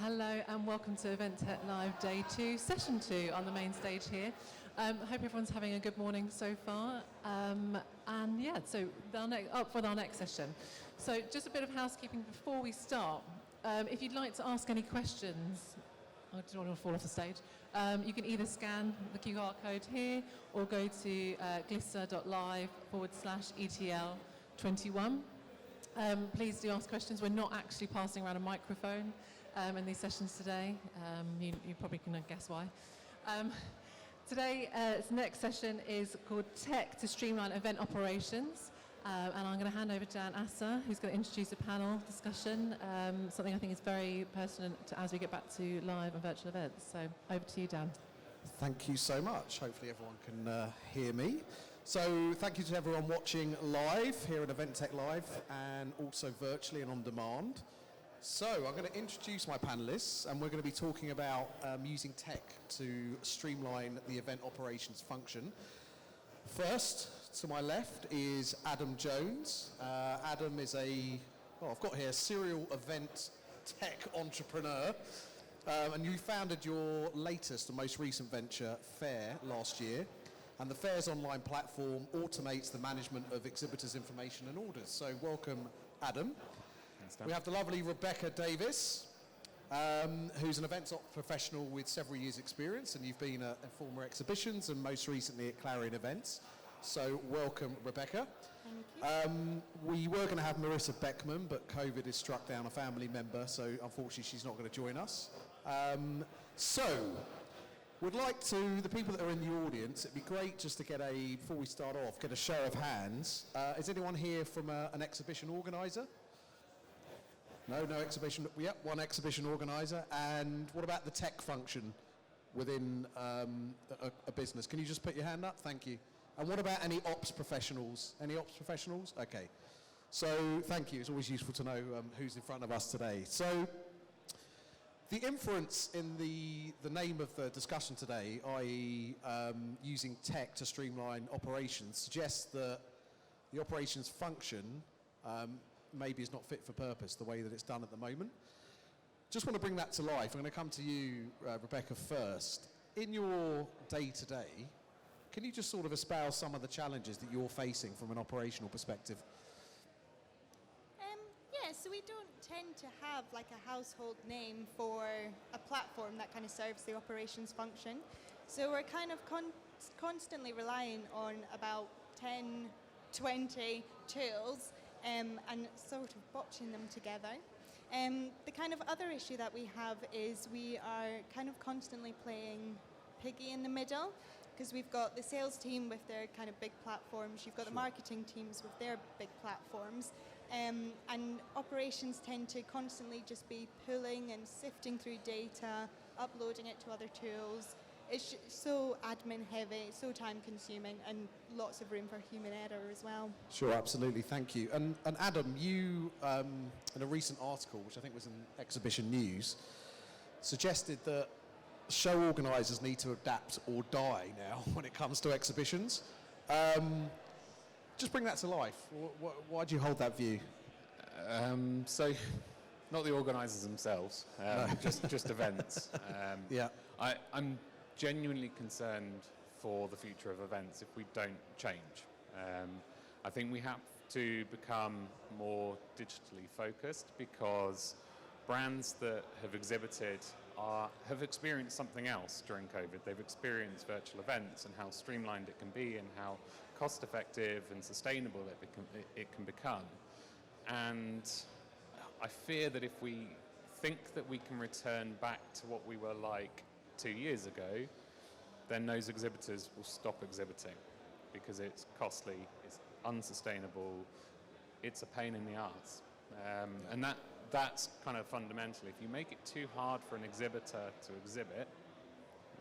Hello and welcome to Event Tech Live Day 2, Session 2 on the main stage here. I hope everyone's having a good morning so far. And yeah, so up for our next session. So just a bit of housekeeping before we start. If you'd like to ask any questions, I don't want to fall off the stage, you can either scan the QR code here or go to glister.live/ETL21. Please do ask questions. We're not actually passing around a microphone in these sessions today. You probably can guess why. Today's next session is called Tech to Streamline Event Operations. And I'm going to hand over to Dan Asser, who's going to introduce a panel discussion, something I think is very pertinent as we get back to live and virtual events. So over to you, Dan. Thank you so much. Hopefully everyone can hear me. So thank you to everyone watching live here at Event Tech Live and also virtually and on demand. So I'm going to introduce my panelists, and we're going to be talking about using tech to streamline the event operations function. First, to my left is Adam Jones. Adam is I've got here, serial event tech entrepreneur. And you founded your latest and most recent venture, Fair, last year. And the Fair's online platform automates the management of exhibitors' information and orders. So welcome, Adam. Thanks, Dan. We have the lovely Rebecca Davis, who's an events ops professional with several years' experience, and you've been at former exhibitions and most recently at Clarion Events. So welcome, Rebecca. Thank you. We were going to have Marissa Beckman, but COVID has struck down a family member, so unfortunately she's not going to join us. We'd like to, the people that are in the audience, it'd be great just to before we start off, get a show of hands. Is anyone here from an exhibition organiser? No exhibition. Yep, one exhibition organiser. And what about the tech function within a business? Can you just put your hand up? Thank you. And what about any ops professionals? Any ops professionals? Okay. So thank you. It's always useful to know who's in front of us today. So the inference in the name of the discussion today, i.e. using tech to streamline operations, suggests that the operations function maybe is not fit for purpose the way that it's done at the moment. Just want to bring that to life. I'm going to come to you, Rebecca, first. In your day-to-day, can you just sort of espouse some of the challenges that you're facing from an operational perspective? So we don't tend to have like a household name for a platform that kind of serves the operations function. So we're kind of constantly relying on about 10, 20 tools and sort of botching them together. The kind of other issue that we have is we are kind of constantly playing piggy in the middle, because we've got the sales team with their kind of big platforms, you've got the marketing teams with their big platforms, and operations tend to constantly just be pulling and sifting through data, uploading it to other tools. It's so admin heavy, so time consuming, and lots of room for human error as well. Sure, absolutely, thank you. And Adam, you, in a recent article, which I think was in Exhibition News, suggested that show organisers need to adapt or die now when it comes to exhibitions. Just bring that to life. Why do you hold that view? So, not the organisers themselves, just events. Yeah. I'm genuinely concerned for the future of events if we don't change. I think we have to become more digitally focused, because brands that have exhibited have experienced something else during COVID. They've experienced virtual events and how streamlined it can be and how cost-effective and sustainable it can become. And I fear that if we think that we can return back to what we were like 2 years ago, then those exhibitors will stop exhibiting, because it's costly, it's unsustainable, it's a pain in the arse. And that's kind of fundamental. If you make it too hard for an exhibitor to exhibit,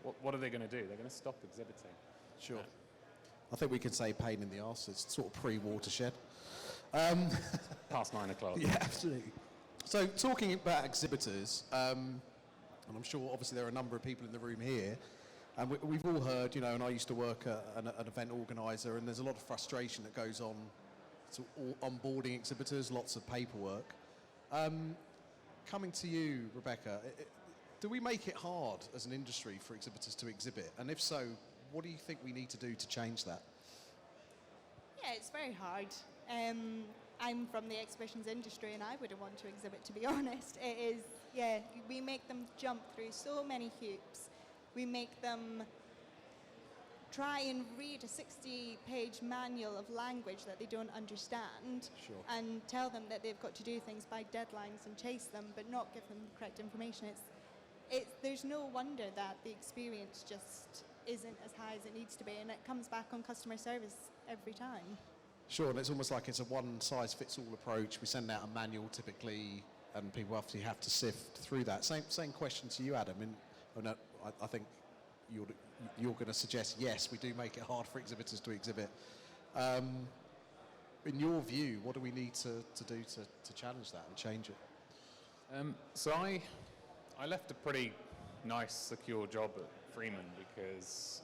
what are they going to do? They're going to stop exhibiting. Sure. I think we could say pain in the arse. It's sort of pre-watershed. Past 9 o'clock. Yeah, absolutely. So talking about exhibitors, and I'm sure obviously there are a number of people in the room here, and we've all heard, and I used to work at an event organiser, and there's a lot of frustration that goes on to onboarding exhibitors, lots of paperwork. Coming to you, Rebecca, Do we make it hard as an industry for exhibitors to exhibit? And if so, what do you think we need to do to change that? Yeah, it's very hard. I'm from the exhibitions industry and I wouldn't want to exhibit, to be honest. It is, yeah, we make them jump through so many hoops. We make them try and read a 60-page manual of language that they don't understand. Sure. And tell them that they've got to do things by deadlines and chase them, but not give them the correct information. There's no wonder that the experience just isn't as high as it needs to be, and it comes back on customer service every time. Sure, and it's almost like it's a one-size-fits-all approach. We send out a manual typically, and people obviously have to sift through that. Same question to you, Adam. I think you're going to suggest, yes, we do make it hard for exhibitors to exhibit. In your view, what do we need to do to challenge that and change it? So I left a pretty nice, secure job at Freeman because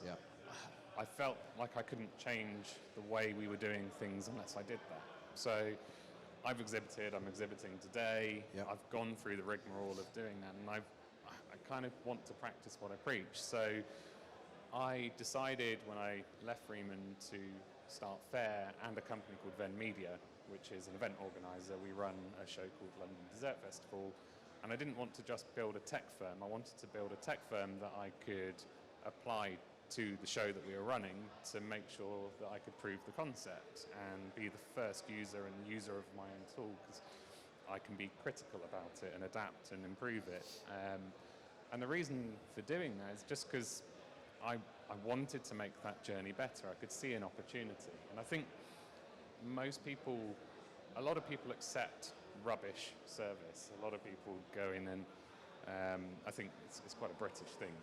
I felt like I couldn't change the way we were doing things unless I did that. So I've exhibited, I'm exhibiting today, I've gone through the rigmarole of doing that, and I kind of want to practice what I preach. So I decided when I left Freeman to start Fair and a company called Venn Media, which is an event organizer. We run a show called London Dessert Festival, and I didn't want to just build a tech firm. I wanted to build a tech firm that I could apply to the show that we were running to make sure that I could prove the concept and be the first user and user of my own tool, because I can be critical about it and adapt and improve it. And the reason for doing that is just because I wanted to make that journey better. I could see an opportunity. And I think a lot of people accept rubbish service. A lot of people go in and I think it's quite a British thing.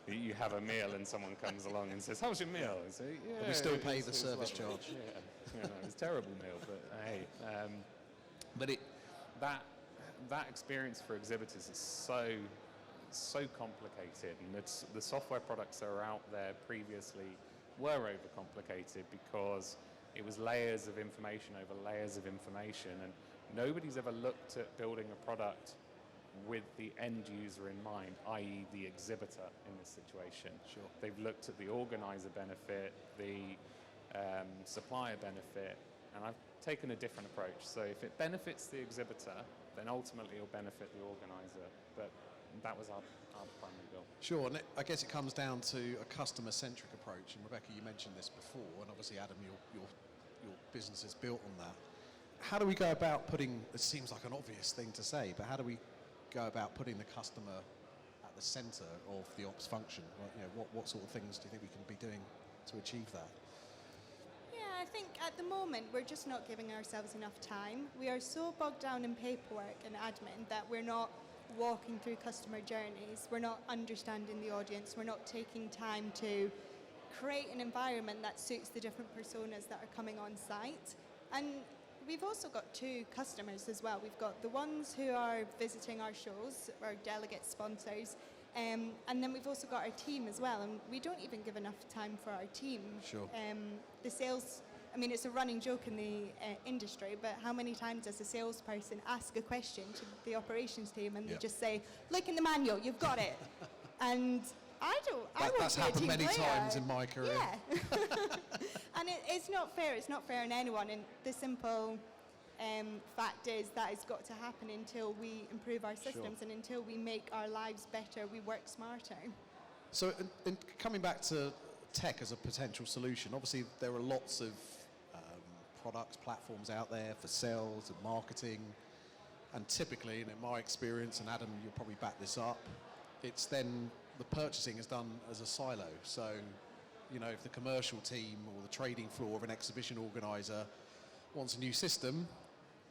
You have a meal and someone comes along and says, "How's your meal?" And say, "Yeah." But we still pay the service charge. Yeah, it was a terrible meal, but hey. But that experience for exhibitors is so complicated, and the software products that are out there previously were overcomplicated because it was layers of information over layers of information, and nobody's ever looked at building a product with the end user in mind, i.e. the exhibitor in this situation. Sure. They've looked at the organizer benefit, the supplier benefit, and I've taken a different approach. So if it benefits the exhibitor, then ultimately it'll benefit the organizer. But that was our primary goal. Sure, and I guess it comes down to a customer-centric approach. And Rebecca, you mentioned this before, and obviously Adam, your business is built on that. How do we go about putting, it seems like an obvious thing to say, but how do we go about putting the customer at the centre of the ops function? What sort of things do you think we can be doing to achieve that? Yeah, I think at the moment we're just not giving ourselves enough time. We are so bogged down in paperwork and admin that we're not walking through customer journeys. We're not understanding the audience. We're not taking time to create an environment that suits the different personas that are coming on site. And we've also got two customers as well. We've got the ones who are visiting our shows, our delegate sponsors, and then we've also got our team as well. And we don't even give enough time for our team. Sure. The sales, it's a running joke in the industry, but how many times does a salesperson ask a question to the operations team and they just say, "Look in the manual, you've got it." And I won't That's be a happened team many player. times in my career. Yeah. And it's not fair. It's not fair on anyone. And the simple fact is that it's got to happen until we improve our systems and until we make our lives better, we work smarter. So in coming back to tech as a potential solution, obviously there are lots of products, platforms out there for sales and marketing. And typically, and in my experience, and Adam, you'll probably back this up, it's then the purchasing is done as a silo. So, if the commercial team or the trading floor of an exhibition organizer wants a new system,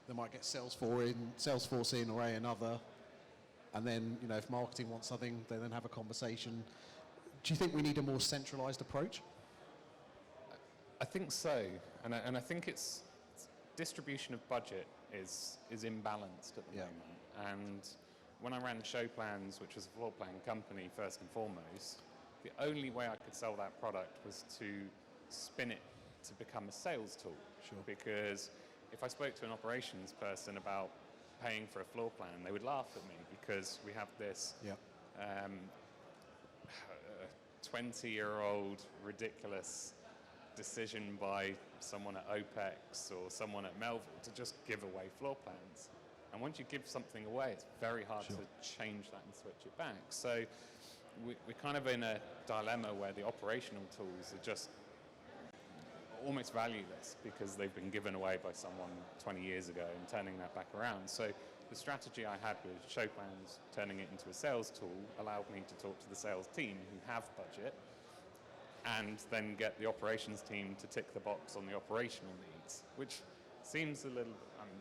they might get Salesforce in or another. And then, if marketing wants something, they then have a conversation. Do you think we need a more centralized approach? I think so, and I think it's distribution of budget is imbalanced at the moment. And when I ran Show Plans, which was a floor plan company first and foremost, the only way I could sell that product was to spin it to become a sales tool. Sure. Because if I spoke to an operations person about paying for a floor plan, they would laugh at me because we have this Yeah. 20-year-old ridiculous decision by someone at OPEX or someone at Melville to just give away floor plans. And once you give something away, it's very hard Sure. to change that and switch it back. So we're kind of in a dilemma where the operational tools are just almost valueless because they've been given away by someone 20 years ago and turning that back around. So the strategy I had with show plans, turning it into a sales tool, allowed me to talk to the sales team who have budget and then get the operations team to tick the box on the operational needs, which seems a little,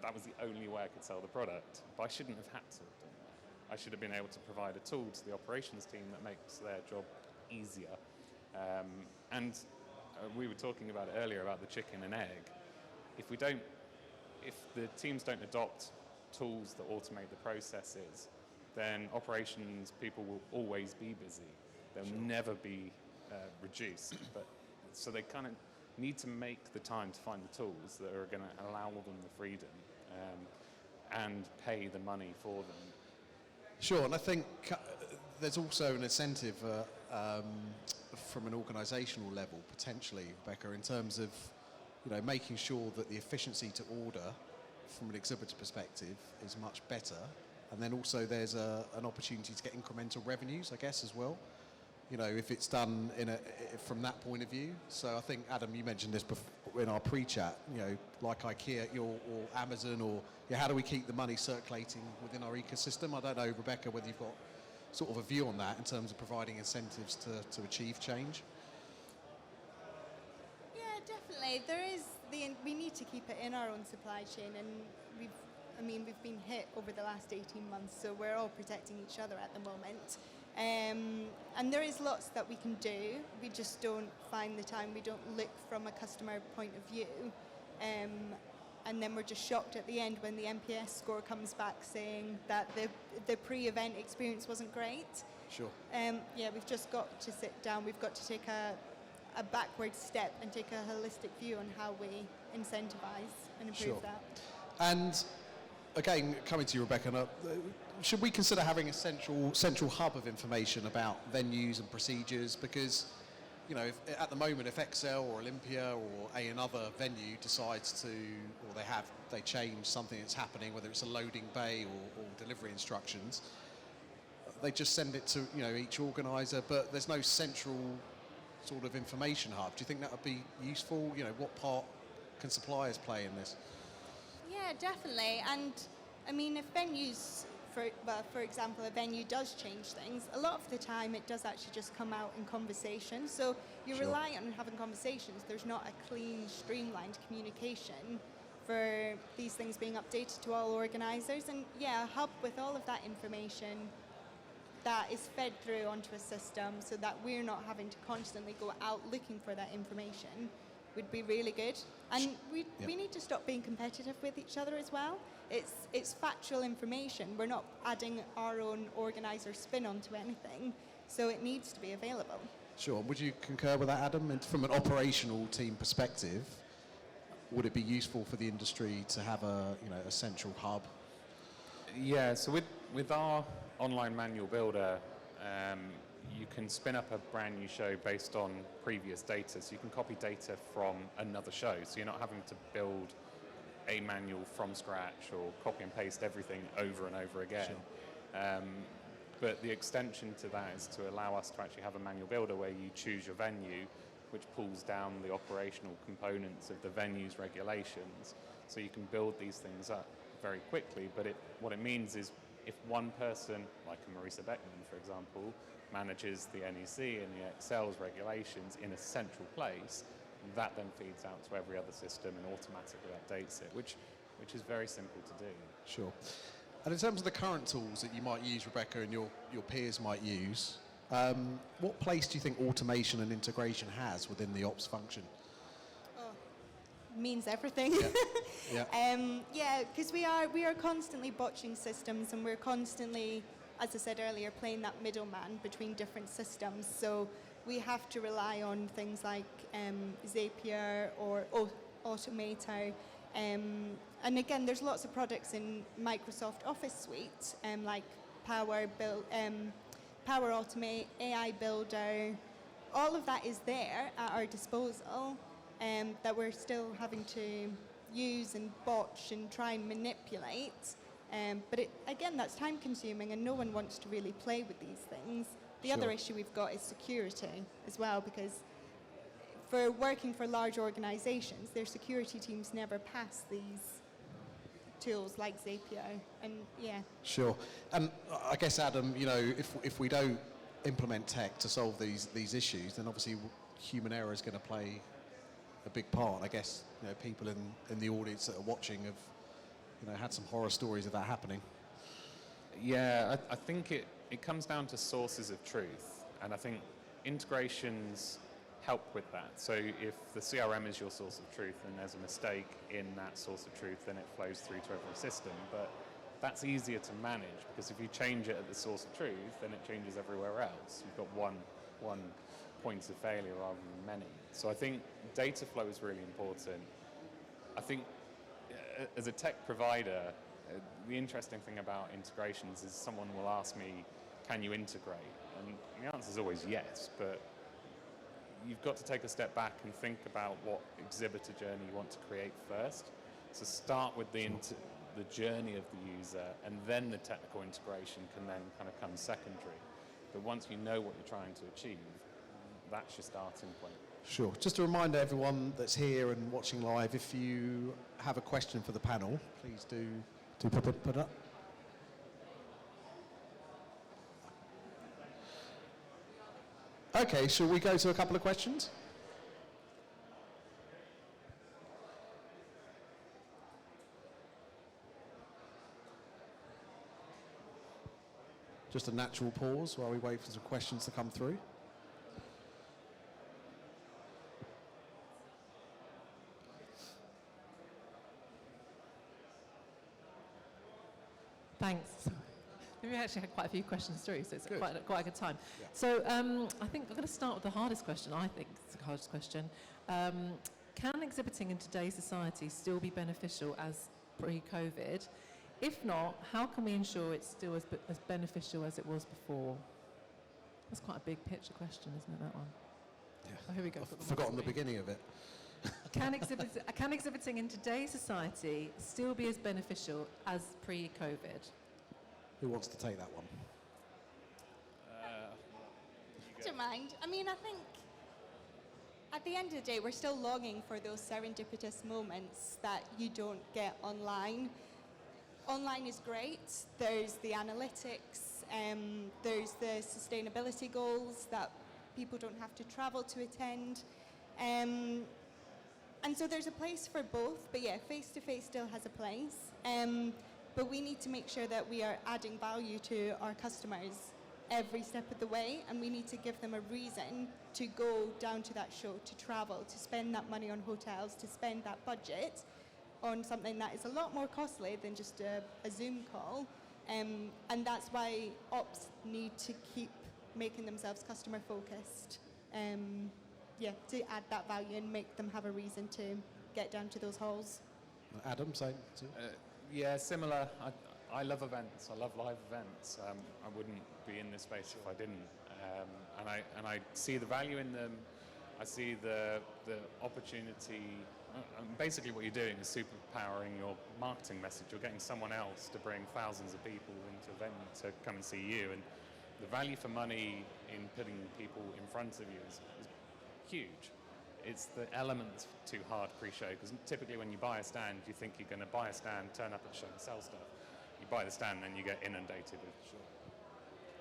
that was the only way I could sell the product, but I shouldn't have had to have done that. I should have been able to provide a tool to the operations team that makes their job easier. We were talking about it earlier about the chicken and egg. If the teams don't adopt tools that automate the processes, then operations people will always be busy. They'll never be reduced. So they kind of need to make the time to find the tools that are going to allow them the freedom and pay the money for them. Sure, and I think there's also an incentive from an organisational level, potentially, Rebecca, in terms of making sure that the efficiency to order from an exhibitor perspective is much better, and then also there's an opportunity to get incremental revenues, I guess, as well. If it's done from that point of view. So I think, Adam, you mentioned this before in our pre-chat, like IKEA or Amazon, or how do we keep the money circulating within our ecosystem? I don't know, Rebecca, whether you've got sort of a view on that in terms of providing incentives to achieve change. Yeah, definitely. We need to keep it in our own supply chain, and we've been hit over the last 18 months, so we're all protecting each other at the moment. And there is lots that we can do. We just don't find the time. We don't look from a customer point of view. And then we're just shocked at the end when the NPS score comes back saying that the pre-event experience wasn't great. Sure. We've just got to sit down. We've got to take a backward step and take a holistic view on how we incentivize and improve that. And again, coming to you, Rebecca, should we consider having a central hub of information about venues and procedures? Because, if, at the moment, if Excel or Olympia or another venue decides to, or they change something that's happening, whether it's a loading bay or delivery instructions, they just send it to each organiser, but there's no central sort of information hub. Do you think that would be useful? What part can suppliers play in this? Yeah, definitely. And I mean, if venues, for example, a venue does change things, a lot of the time it does actually just come out in conversation. So you're Sure. relying on having conversations. There's not a clean, streamlined communication for these things being updated to all organisers. And yeah, a hub with all of that information that is fed through onto a system so that we're not having to constantly go out looking for that information would be really good. And we need to stop being competitive with each other as well. It's factual information. We're not adding our own organiser spin onto anything, so it needs to be available. Sure. Would you concur with that, Adam? And from an operational team perspective, would it be useful for the industry to have a central hub? Yeah, so with our online manual builder, you can spin up a brand new show based on previous data. So you can copy data from another show. So you're not having to build a manual from scratch or copy and paste everything over and over again. Sure. But the extension to that is to allow us to actually have a manual builder where you choose your venue, which pulls down the operational components of the venue's regulations. So you can build these things up very quickly. But what it means is if one person, like a Marisa Beckman, for example, manages the NEC and the Excel's regulations in a central place, that then feeds out to every other system and automatically updates it, which is very simple to do. Sure. And in terms of the current tools that you might use, Rebecca, and your peers might use, what place do you think automation and integration has within the ops function? Means everything. Yeah. Because we are constantly botching systems, and we're constantly, as I said earlier, playing that middleman between different systems. So we have to rely on things like Zapier or Automator, and and again, there's lots of products in Microsoft Office Suite, like Power Automate, AI Builder. All of that is there at our disposal, that we're still having to use and botch and try and manipulate. But again, that's time consuming, and no one wants to really play with these things. The other issue we've got is security as well, because for working for large organizations, their security teams never pass these tools like Zapier, and yeah. Sure. And I guess, Adam, you know, if we don't implement tech to solve these issues, then obviously human error is going to play a big part. I guess, you know, people in the audience that are watching have, you know, had some horror stories of that happening. Yeah, I think it comes down to sources of truth, and I think integrations help with that. So if the CRM is your source of truth and there's a mistake in that source of truth, then it flows through to every system. But that's easier to manage, because if you change it at the source of truth, then it changes everywhere else. You've got one point of failure rather than many. So I think data flow is really important. I think as a tech provider, the interesting thing about integrations is someone will ask me, can you integrate? And the answer is always yes, but you've got to take a step back and think about what exhibitor journey you want to create first. So start with the journey of the user, and then the technical integration can then kind of come secondary. But once you know what you're trying to achieve, that's your starting point. Sure. Just a reminder, everyone that's here and watching live, if you have a question for the panel, please do put it up. Okay, shall we go to a couple of questions? Just a natural pause while we wait for some questions to come through. Thanks. We actually had quite a few questions through, so it's Good. quite a good time. Yeah. So I think I'm going to start with the hardest question. I think it's the hardest question. Can exhibiting in today's society still be beneficial as pre-COVID? If not, how can we ensure it's still as beneficial as it was before? That's quite a big picture question, isn't it, that one? Yeah. Oh, here we go. I've forgotten the beginning of it. Can exhibiting in today's society still be as beneficial as pre-COVID? Who wants to take that one? Don't mind. I mean, I think at the end of the day, we're still longing for those serendipitous moments that you don't get online. Online is great. There's the analytics, there's the sustainability goals that people don't have to travel to attend. And so there's a place for both, but yeah, face-to-face still has a place. But we need to make sure that we are adding value to our customers every step of the way, and we need to give them a reason to go down to that show, to travel, to spend that money on hotels, to spend that budget on something that is a lot more costly than just a Zoom call. And that's why ops need to keep making themselves customer focused. To add that value and make them have a reason to get down to those halls. Adam, same. Yeah, similar. I love events. I love live events. I wouldn't be in this space if I didn't. And I see the value in them. I see the opportunity. Basically, what you're doing is superpowering your marketing message. You're getting someone else to bring thousands of people into an event to come and see you. And the value for money in putting people in front of you is huge. It's the element too hard pre-show, because typically when you buy a stand, you think you're going to buy a stand, turn up at the show and sell stuff. You buy the stand, then you get inundated with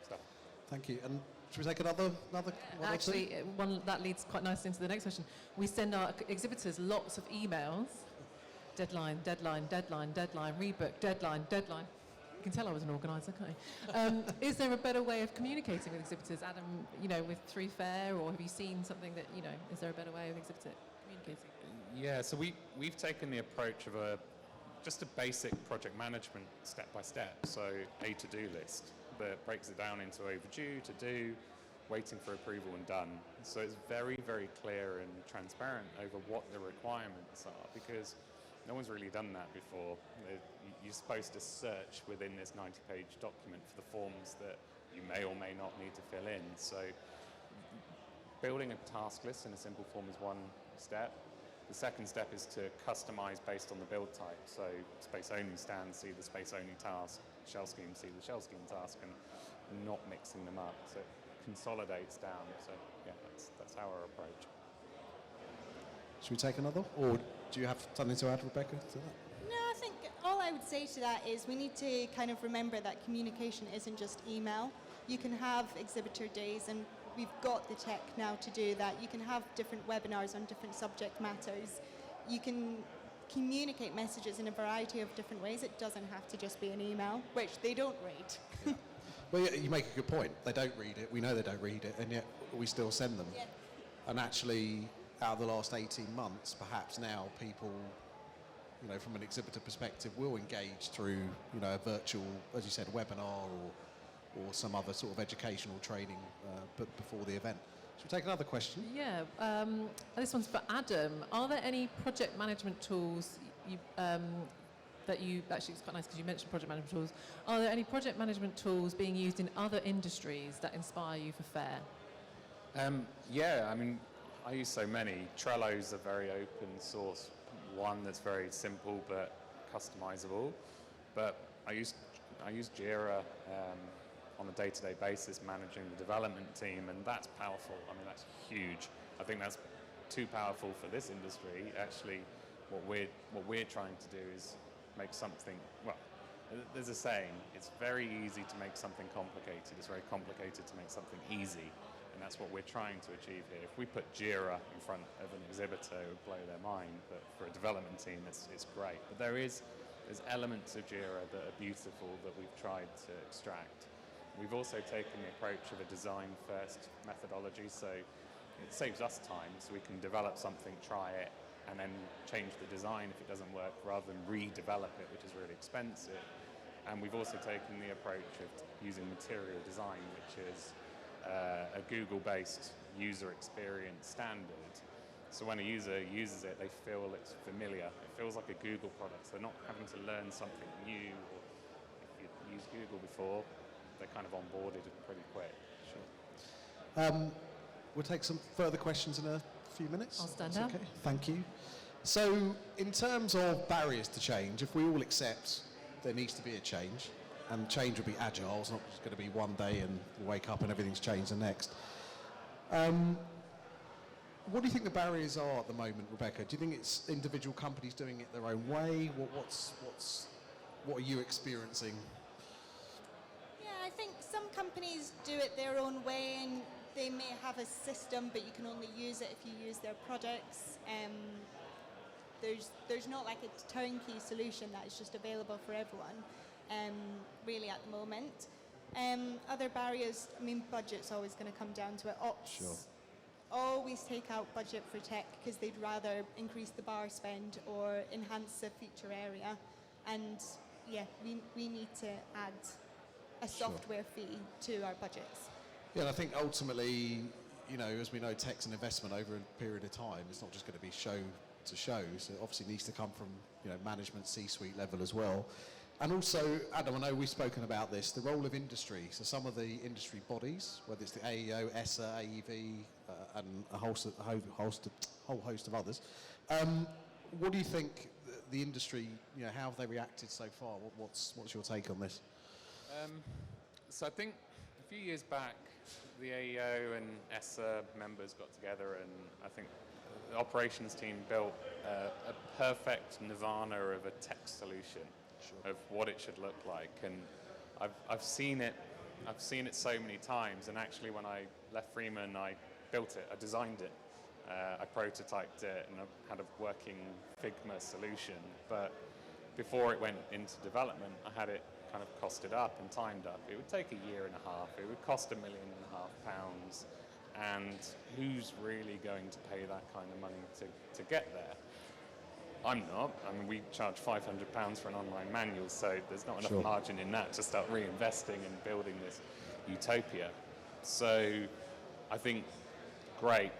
stuff. Thank you. And should we take another one Actually, or two? one that leads quite nicely into the next question. We send our exhibitors lots of emails. Deadline, deadline, deadline, deadline, rebook, deadline, deadline. You can tell I was an organiser, can't you? Is there a better way of communicating with exhibitors, Adam, with through Fair, or have you seen something that, is there a better way of communicating? Yeah, so we've taken the approach of just a basic project management step-by-step, so a to-do list that breaks it down into overdue, to-do, waiting for approval and done. So it's very, very clear and transparent over what the requirements are, because No one's really done that before. You're supposed to search within this 90-page document for the forms that you may or may not need to fill in. So building a task list in a simple form is one step. The second step is to customize based on the build type. So space-only stands see the space-only task, shell scheme see the shell scheme task, and not mixing them up. So it consolidates down. So yeah, that's our approach. Should we take another? Or do you have something to add, Rebecca, to that? No, I think all I would say to that is we need to kind of remember that communication isn't just email. You can have exhibitor days, and we've got the tech now to do that. You can have different webinars on different subject matters. You can communicate messages in a variety of different ways. It doesn't have to just be an email, which they don't read. Yeah. Well, yeah, you make a good point. They don't read it. We know they don't read it, and yet we still send them. Yeah. And actually, out of the last 18 months, perhaps now people, from an exhibitor perspective, will engage through, a virtual, as you said, webinar or some other sort of educational training but before the event. Should we take another question? Yeah, this one's for Adam. Are there any project management tools that you, actually it's quite nice because you mentioned project management tools. Are there any project management tools being used in other industries that inspire you for FAIR? Yeah, I mean, I use so many. Trello's a very open source one that's very simple but customizable. But I use Jira on a day-to-day basis, managing the development team, and that's powerful. I mean, that's huge. I think that's too powerful for this industry. Actually, what we're trying to do is make something. Well, there's a saying: it's very easy to make something complicated. It's very complicated to make something easy. And that's what we're trying to achieve here. If we put Jira in front of an exhibitor, it would blow their mind. But for a development team, it's great. But there's elements of Jira that are beautiful that we've tried to extract. We've also taken the approach of a design-first methodology, so it saves us time, so we can develop something, try it, and then change the design if it doesn't work, rather than redevelop it, which is really expensive. And we've also taken the approach of using material design, which is a Google-based user experience standard. So when a user uses it, they feel it's familiar. It feels like a Google product. So they're not having to learn something new. Or if you've used Google before, they're kind of onboarded pretty quick. Sure. We'll take some further questions in a few minutes. I'll stand That's up. Okay. Thank you. So in terms of barriers to change, if we all accept there needs to be a change, and change will be agile, it's not just going to be one day and you wake up and everything's changed the next. What do you think the barriers are at the moment, Rebecca? Do you think it's individual companies doing it their own way? What are you experiencing? Yeah, I think some companies do it their own way, and they may have a system, but you can only use it if you use their products. There's not like a turnkey solution that is just available for everyone, really at the moment. Other barriers, I mean, budget's always going to come down to it. Ops Sure. always take out budget for tech because they'd rather increase the bar spend or enhance the feature area. And yeah, we need to add a software fee to our budgets. Yeah, and I think ultimately, as we know, tech's an investment over a period of time. It's not just going to be show to show, so it obviously needs to come from management, C-suite level as well. And also, Adam, I know we've spoken about this, the role of industry. So some of the industry bodies, whether it's the AEO, ESSA, AEV, and a whole host of others. What do you think the industry, how have they reacted so far? What's your take on this? So I think a few years back, the AEO and ESSA members got together, and I think the operations team built a perfect nirvana of a tech solution. Sure. Of what it should look like, and I've seen it so many times. And actually, when I left Freeman, I built it, I designed it, I prototyped it, and I had a working Figma solution. But before it went into development, I had it kind of costed up and timed up. It would take a year and a half. It would cost £1.5 million, and who's really going to pay that kind of money to get there? I'm not. I mean, we charge £500 for an online manual, so there's not enough Sure. margin in that to start reinvesting and building this utopia. So I think, great,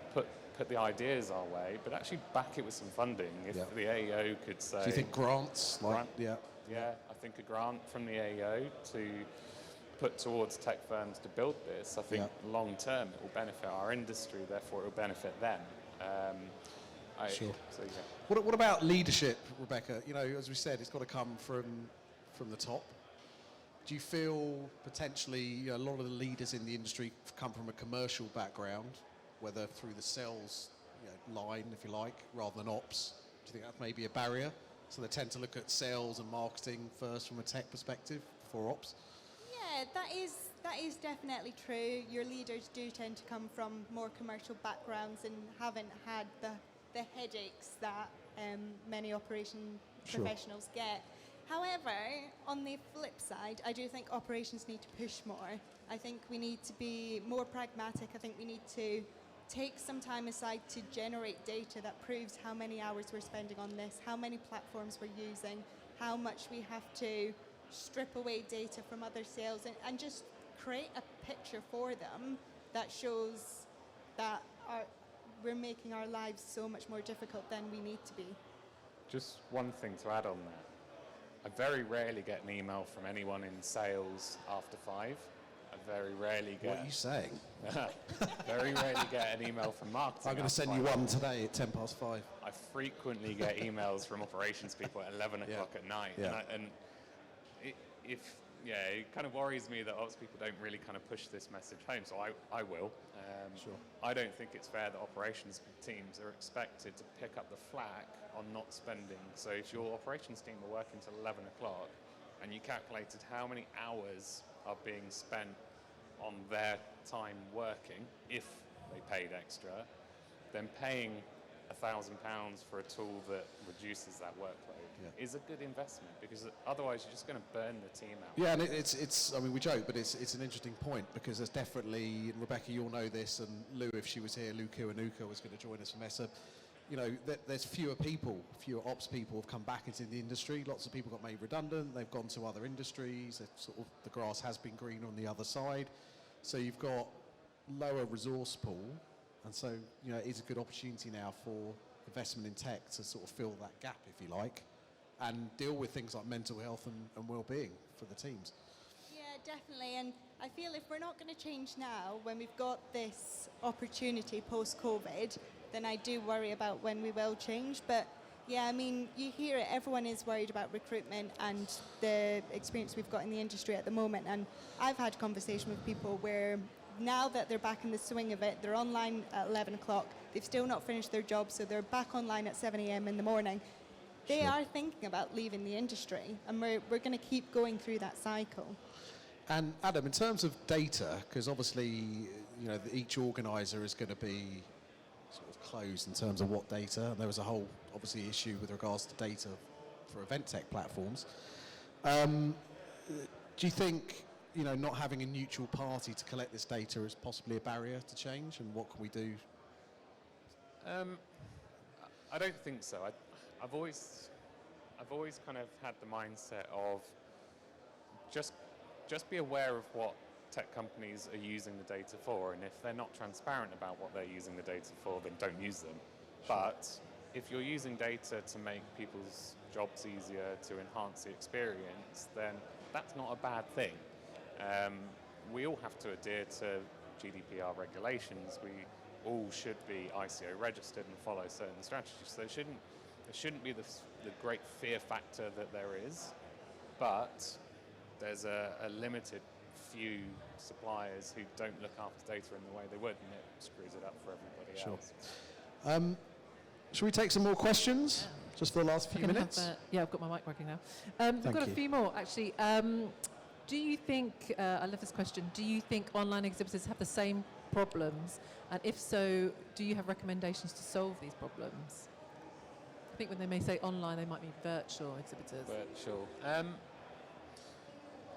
put the ideas our way, but actually back it with some funding. If Yeah. the AEO could say... Do you think grants? Yeah, I think a grant from the AEO to put towards tech firms to build this, I think long term it will benefit our industry, therefore it will benefit them. Sure. So, yeah. What about leadership, Rebecca? You know, as we said, it's got to come from the top. Do you feel potentially a lot of the leaders in the industry come from a commercial background, whether through the sales line, if you like, rather than ops? Do you think that may be a barrier? So they tend to look at sales and marketing first from a tech perspective before ops? Yeah, that is definitely true. Your leaders do tend to come from more commercial backgrounds and haven't had the headaches that many operation professionals get. However, on the flip side, I do think operations need to push more. I think we need to be more pragmatic. I think we need to take some time aside to generate data that proves how many hours we're spending on this, how many platforms we're using, how much we have to strip away data from other sales, and just create a picture for them that shows that we're making our lives so much more difficult than we need to be. Just one thing to add on that. I very rarely get an email from anyone in sales after 5. I very rarely get... What are you saying? Very rarely get an email from marketing. I'm going to send you one today at 5:10. I frequently get emails from operations people at 11 o'clock at night. Yeah. It kind of worries me that ops people don't really kind of push this message home, so I will. Sure. I don't think it's fair that operations teams are expected to pick up the slack on not spending. So if your operations team are working till 11 o'clock and you calculated how many hours are being spent on their time working, if they paid extra, then paying £1,000 for a tool that reduces that workload is a good investment, because otherwise you're just going to burn the team out. Yeah, and it's I mean, we joke, but it's an interesting point, because there's definitely, and Rebecca, you'll know this, and Lou, if she was here, Lou Kiwanuka was going to join us from ESSA. You know, there's fewer ops people have come back into the industry. Lots of people got made redundant. They've gone to other industries. The grass has been green on the other side. So you've got lower resource pool. And so, it is a good opportunity now for investment in tech to sort of fill that gap, if you like, and deal with things like mental health and well-being for the teams. Yeah, definitely. And I feel if we're not going to change now, when we've got this opportunity post-COVID, then I do worry about when we will change. But yeah, I mean, you hear it, everyone is worried about recruitment and the experience we've got in the industry at the moment. And I've had conversation with people where now that they're back in the swing of it, they're online at 11 o'clock, they've still not finished their job, so they're back online at 7 a.m. in the morning. They are thinking about leaving the industry, and we're going to keep going through that cycle. And Adam, in terms of data, because obviously, each organiser is going to be sort of closed in terms of what data. There was a whole, obviously, issue with regards to data for event tech platforms. Do you think, not having a neutral party to collect this data is possibly a barrier to change, and what can we do? I don't think so. I've always kind of had the mindset of just be aware of what tech companies are using the data for, and if they're not transparent about what they're using the data for, then don't use them. Sure. But if you're using data to make people's jobs easier, to enhance the experience, then that's not a bad thing. We all have to adhere to GDPR regulations. We all should be ICO registered and follow certain strategies. So there shouldn't be the great fear factor that there is, but there's a limited few suppliers who don't look after data in the way they would, and it screws it up for everybody else. Should we take some more questions? Just for the last few minutes? I've got my mic working now. We've got a few more, actually. Do you think, I love this question, do you think online exhibitors have the same problems? And if so, do you have recommendations to solve these problems? I think when they may say online, they might mean virtual exhibitors. Virtual.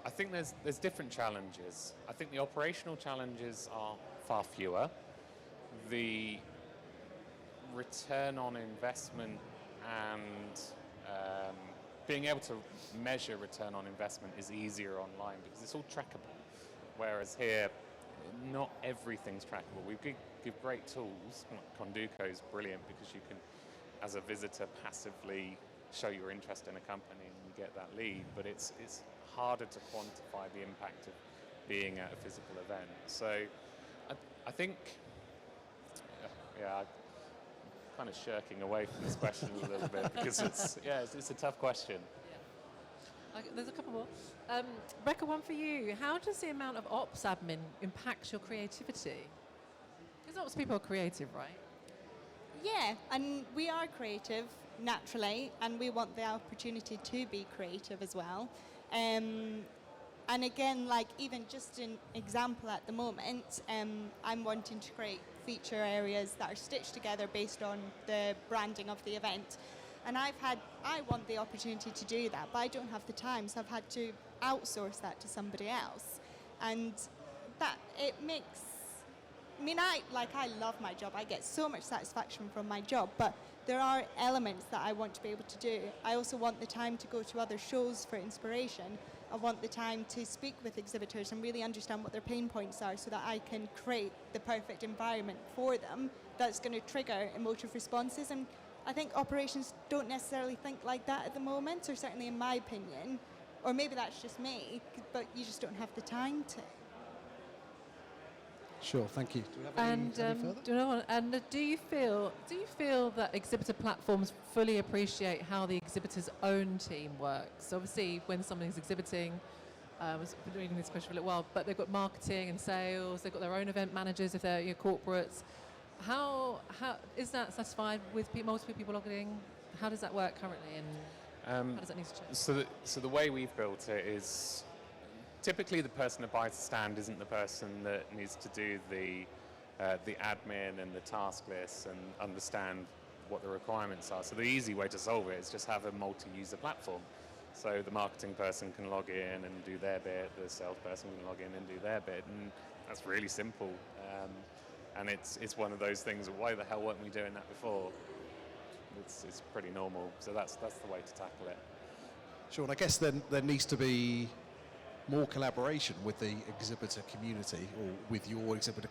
I think there's different challenges. I think the operational challenges are far fewer. The return on investment and being able to measure return on investment is easier online because it's all trackable. Whereas here, not everything's trackable. We could give great tools. Conduco is brilliant because you can, as a visitor, passively show your interest in a company and you get that lead, but it's harder to quantify the impact of being at a physical event. So I think, I'm kind of shirking away from this question a little bit because it's a tough question. Okay, there's a couple more. Rebecca, one for you. How does the amount of ops admin impact your creativity? Because ops people are creative, right? Yeah, and we are creative naturally, and we want the opportunity to be creative as well. And again, like even just an example at the moment, I'm wanting to create feature areas that are stitched together based on the branding of the event. And I want the opportunity to do that, but I don't have the time, so I've had to outsource that to somebody else. And that, it makes, I love my job. I get so much satisfaction from my job, but there are elements that I want to be able to do. I also want the time to go to other shows for inspiration. I want the time to speak with exhibitors and really understand what their pain points are so that I can create the perfect environment for them that's going to trigger emotive responses. And I think operations don't necessarily think like that at the moment, or certainly in my opinion, or maybe that's just me, but you just don't have the time to. Sure, thank you. Do we have any further? Do you feel that exhibitor platforms fully appreciate how the exhibitor's own team works? Obviously, when somebody's exhibiting, I was reading this question for a little while, but they've got marketing and sales, they've got their own event managers if they're corporates. How is that satisfied with multiple people logging? How does that work currently, and how does that need to change? So the way we've built it is typically the person that buys the stand isn't the person that needs to do the admin and the task list and understand what the requirements are. So the easy way to solve it is just have a multi-user platform. So the marketing person can log in and do their bit, the salesperson can log in and do their bit, and that's really simple. And it's one of those things, why the hell weren't we doing that before? It's pretty normal, so that's the way to tackle it. Sure, and I guess then there needs to be more collaboration with the exhibitor community, or with your exhibitor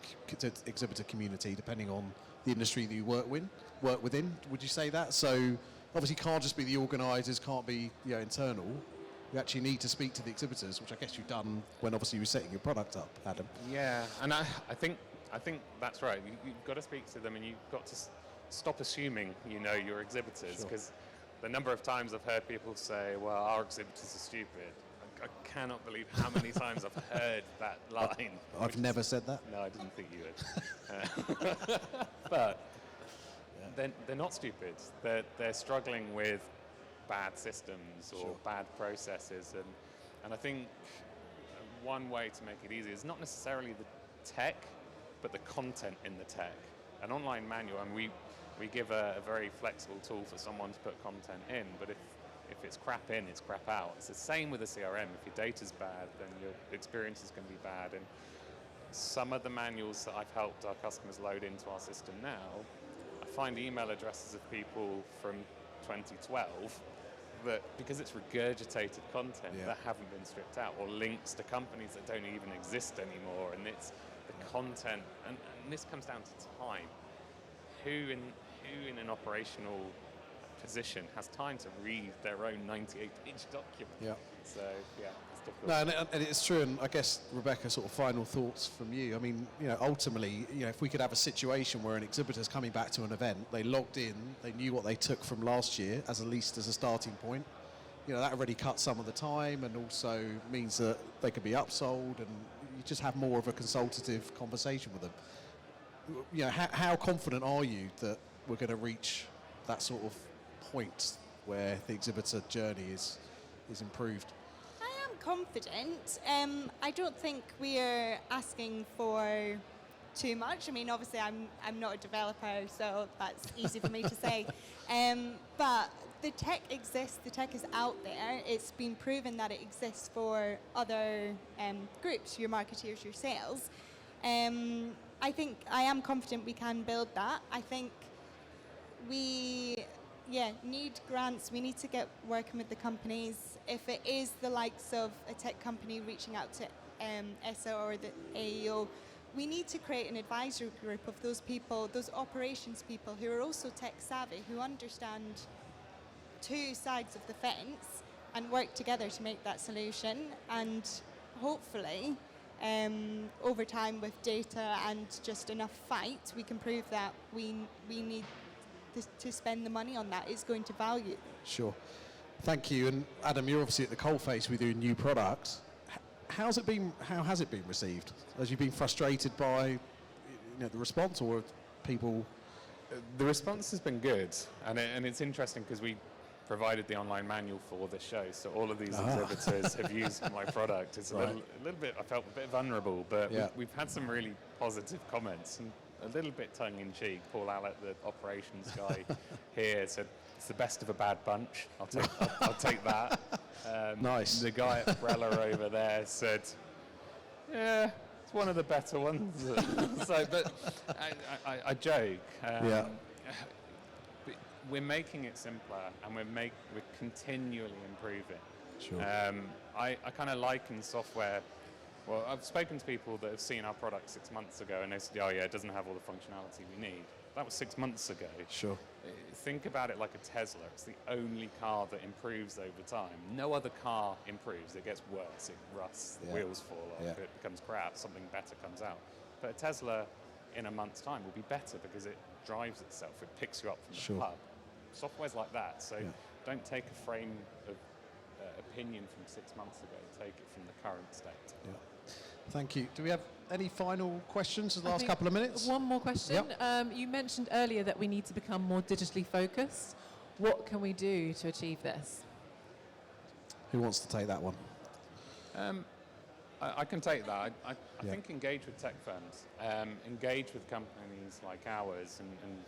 community, depending on the industry that you work within. Would you say that? So obviously can't just be the organisers, can't be internal. You actually need to speak to the exhibitors, which I guess you've done when obviously you were setting your product up, Adam. Yeah, and I think that's right. You've got to speak to them, and you've got to stop assuming you know your exhibitors, because the number of times I've heard people say, well, our exhibitors are stupid. I cannot believe how many times I've heard that line. I've never said that. No, I didn't think you would. But they're not stupid. They're struggling with bad systems or bad processes, and I think one way to make it easy is not necessarily the tech, but the content in the tech. An online manual, and we give a very flexible tool for someone to put content in, but if it's crap in, it's crap out. It's the same with a CRM. If your data's bad, then your experience is going to be bad. And some of the manuals that I've helped our customers load into our system now, I find email addresses of people from 2012 that, because it's regurgitated content that haven't been stripped out, or links to companies that don't even exist anymore, and it's the content, and this comes down to time. Who in an operational position has time to read their own 98-page document? Yeah. So it's difficult. No, and it's true. And I guess, Rebecca, sort of final thoughts from you. I mean, ultimately, if we could have a situation where an exhibitor's coming back to an event, they logged in, they knew what they took from last year as at least as a starting point. That already cuts some of the time, and also means that they could be upsold, and you just have more of a consultative conversation with them. How confident are you that we're going to reach that sort of point where the exhibitor journey is improved? I am confident. I don't think we are asking for too much. I mean, obviously, I'm not a developer, so that's easy for me to say. But the tech exists. The tech is out there. It's been proven that it exists for other groups, your marketeers, your sales. I think I am confident we can build that. I think we need grants. We need to get working with the companies. If it is the likes of a tech company reaching out to ESSA or the AEO, we need to create an advisory group of those people, those operations people who are also tech savvy, who understand two sides of the fence and work together to make that solution. And hopefully, over time with data and just enough fight, we can prove that we need to spend the money on that. It's going to value. Sure. Thank you. And Adam, you're obviously at the coalface with your new product. How has it been received? Has you been frustrated by the response, or have people? The response has been good, and it's interesting because we provided the online manual for this show, so all of these exhibitors have used my product. It's a little bit, I felt a bit vulnerable, but we've had some really positive comments, and a little bit tongue-in-cheek. Paul Allett, the operations guy here, said, "It's the best of a bad bunch." I'll take that. Nice. The guy at Brella over there said, "Yeah, it's one of the better ones." But I joke. We're making it simpler, and we're continually improving. Sure. I kind of liken software. Well, I've spoken to people that have seen our product 6 months ago, and they said, "Oh yeah, it doesn't have all the functionality we need." That was 6 months ago. Sure. Think about it like a Tesla. It's the only car that improves over time. No other car improves. It gets worse. It rusts. The wheels fall off. It becomes crap. Something better comes out. But a Tesla in a month's time will be better because it drives itself. It picks you up from the hub. Software's like that. So don't take a frame of opinion from 6 months ago. Take it from the current state. Yeah. Thank you. Do we have any final questions in the last couple of minutes? One more question. Yep. You mentioned earlier that we need to become more digitally focused. What can we do to achieve this? Who wants to take that one? I can take that. I think engage with tech firms, engage with companies like ours, and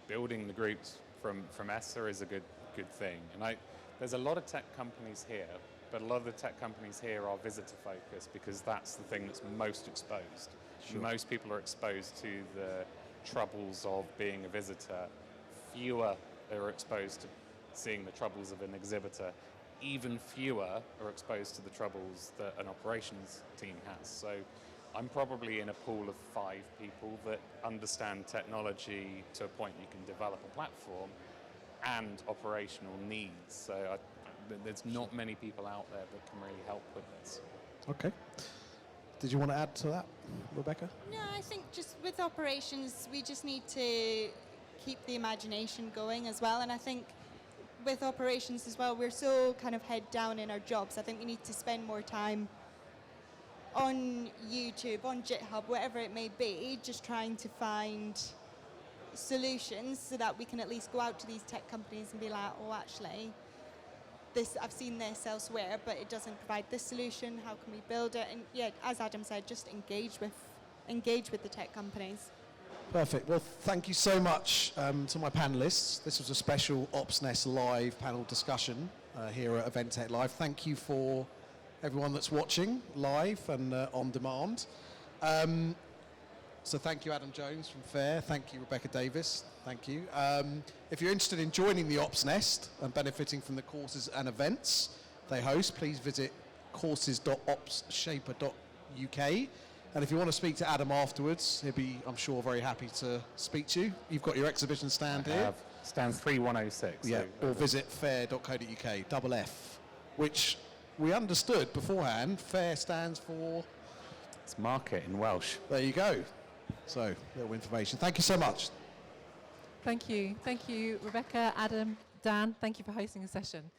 building the groups from ESSA is a good thing. And there's a lot of tech companies here, but a lot of the tech companies here are visitor focused because that's the thing that's most exposed. Sure. Most people are exposed to the troubles of being a visitor. Fewer are exposed to seeing the troubles of an exhibitor. Even fewer are exposed to the troubles that an operations team has. So I'm probably in a pool of 5 people that understand technology to a point you can develop a platform and operational needs. So there's not many people out there that can really help with this. Okay. Did you want to add to that, Rebecca? No, I think just with operations, we just need to keep the imagination going as well. And I think with operations as well, we're so kind of head down in our jobs. I think we need to spend more time on YouTube, on GitHub, whatever it may be, just trying to find solutions so that we can at least go out to these tech companies and be like, oh, actually, I've seen this elsewhere, but it doesn't provide this solution. How can we build it? And yeah, as Adam said, just engage with the tech companies. Perfect. Well, thank you so much to my panelists. This was a special OpsNest live panel discussion here at Event Tech Live. Thank you for everyone that's watching live and on demand. So thank you, Adam Jones from FAIR. Thank you, Rebecca Davis. Thank you. If you're interested in joining the OpsNest and benefiting from the courses and events they host, please visit courses.opsshaper.uk. And if you want to speak to Adam afterwards, he'll be, I'm sure, very happy to speak to you. You've got your exhibition stand here. Stand 3106. Yeah, or visit fair.co.uk, double F, which we understood beforehand, FAIR stands for... It's market in Welsh. There you go. So, little information. Thank you so much. Thank you. Thank you, Rebecca, Adam, Dan. Thank you for hosting the session.